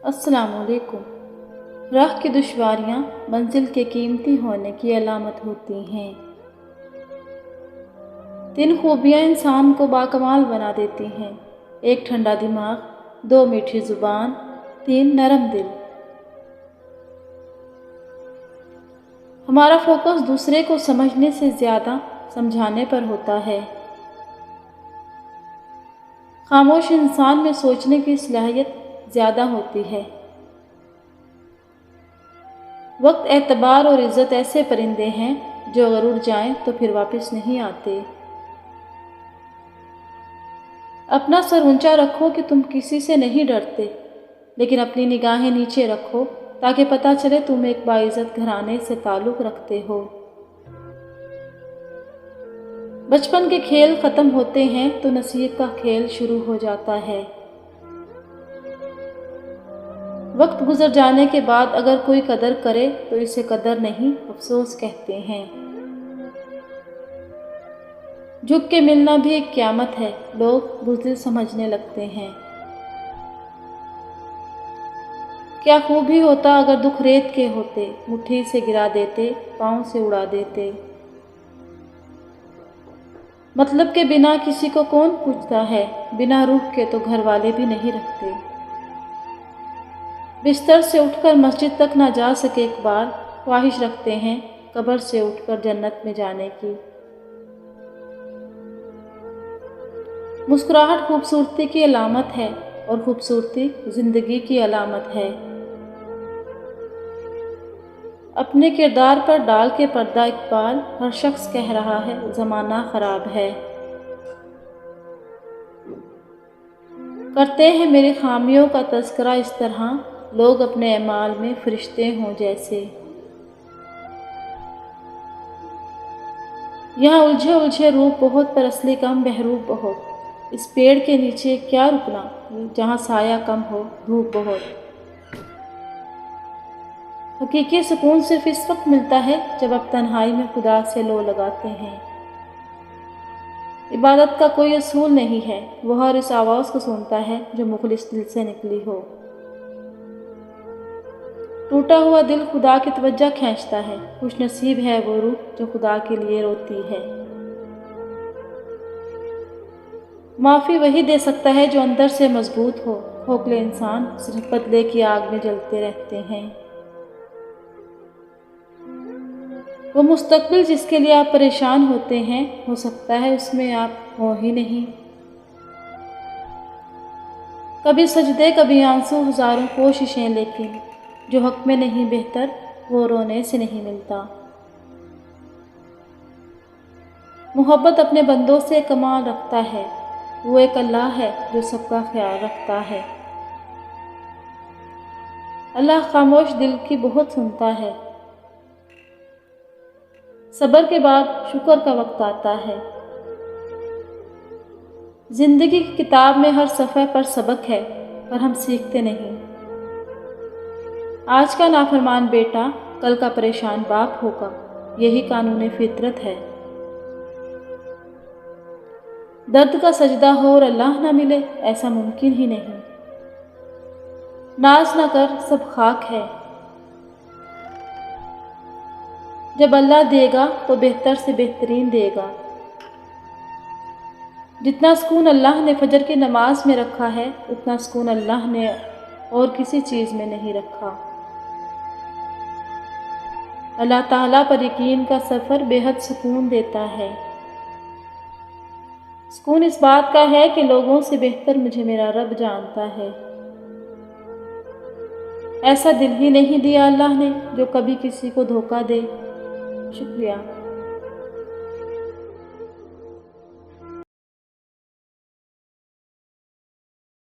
السلام علیکم۔ راہ کی دشواریاں منزل کے قیمتی ہونے کی علامت ہوتی ہیں۔ 3 خوبیاں انسان کو باکمال بنا دیتی ہیں: 1 ٹھنڈا دماغ، 2 میٹھی زبان، 3 نرم دل۔ ہمارا فوکس دوسرے کو سمجھنے سے زیادہ سمجھانے پر ہوتا ہے۔ خاموش انسان میں سوچنے کی صلاحیت زیادہ ہوتی ہے۔ وقت، اعتبار اور عزت ایسے پرندے ہیں جو اگر اڑ جائیں تو پھر واپس نہیں آتے۔ اپنا سر اونچا رکھو کہ تم کسی سے نہیں ڈرتے، لیکن اپنی نگاہیں نیچے رکھو تاکہ پتہ چلے تم ایک باعزت گھرانے سے تعلق رکھتے ہو۔ بچپن کے کھیل ختم ہوتے ہیں تو نصیب کا کھیل شروع ہو جاتا ہے۔ وقت گزر جانے کے بعد اگر کوئی قدر کرے تو اسے قدر نہیں، افسوس کہتے ہیں۔ جھک کے ملنا بھی ایک قیامت ہے، لوگ بزدل سمجھنے لگتے ہیں۔ کیا خوبی ہوتا اگر دکھ ریت کے ہوتے، مٹھی سے گرا دیتے، پاؤں سے اڑا دیتے۔ مطلب کے بنا کسی کو کون پوچھتا ہے، بنا روح کے تو گھر والے بھی نہیں رکھتے۔ بستر سے اٹھ کر مسجد تک نہ جا سکے اقبال، خواہش رکھتے ہیں قبر سے اٹھ کر جنت میں جانے کی۔ مسکراہٹ خوبصورتی کی علامت ہے اور خوبصورتی زندگی کی علامت ہے۔ اپنے کردار پر ڈال کے پردہ اقبال، ہر شخص کہہ رہا ہے زمانہ خراب ہے۔ کرتے ہیں میری خامیوں کا تذکرہ اس طرح، لوگ اپنے اعمال میں فرشتے ہوں جیسے۔ یہاں الجھے روپ بہت پر اصلی کم بہروپ بہت، اس پیڑ کے نیچے کیا رکنا جہاں سایہ کم ہو دھوپ بہت۔ حقیقی سکون صرف اس وقت ملتا ہے جب آپ تنہائی میں خدا سے لو لگاتے ہیں۔ عبادت کا کوئی اصول نہیں ہے، وہ ہر اس آواز کو سنتا ہے جو مخلص دل سے نکلی ہو۔ ٹوٹا ہوا دل خدا کی توجہ کھینچتا ہے، خوش نصیب ہے وہ روح جو خدا کے لیے روتی ہے۔ معافی وہی دے سکتا ہے جو اندر سے مضبوط ہو، کھوکھلے انسان صرف بدلے کی آگ میں جلتے رہتے ہیں۔ وہ مستقبل جس کے لیے آپ پریشان ہوتے ہیں، ہو سکتا ہے اس میں آپ ہو ہی نہیں۔ کبھی سجدے کبھی آنسو، ہزاروں کوششیں، لیکن جو حق میں نہیں بہتر وہ رونے سے نہیں ملتا۔ محبت اپنے بندوں سے کمال رکھتا ہے، وہ ایک اللہ ہے جو سب کا خیال رکھتا ہے۔ اللہ خاموش دل کی بہت سنتا ہے۔ صبر کے بعد شکر کا وقت آتا ہے۔ زندگی کی کتاب میں ہر صفحے پر سبق ہے، پر ہم سیکھتے نہیں۔ آج کا نافرمان بیٹا کل کا پریشان باپ ہوگا، یہی قانون فطرت ہے۔ درد کا سجدہ ہو اور اللہ نہ ملے، ایسا ممکن ہی نہیں۔ ناز نہ کر، سب خاک ہے۔ جب اللہ دے گا تو بہتر سے بہترین دے گا۔ جتنا سکون اللہ نے فجر کی نماز میں رکھا ہے، اتنا سکون اللہ نے اور کسی چیز میں نہیں رکھا۔ اللہ تعالیٰ پر یقین کا سفر بے حد سکون دیتا ہے۔ سکون اس بات کا ہے کہ لوگوں سے بہتر مجھے میرا رب جانتا ہے۔ ایسا دل ہی نہیں دیا اللہ نے جو کبھی کسی کو دھوکہ دے۔ شکریہ۔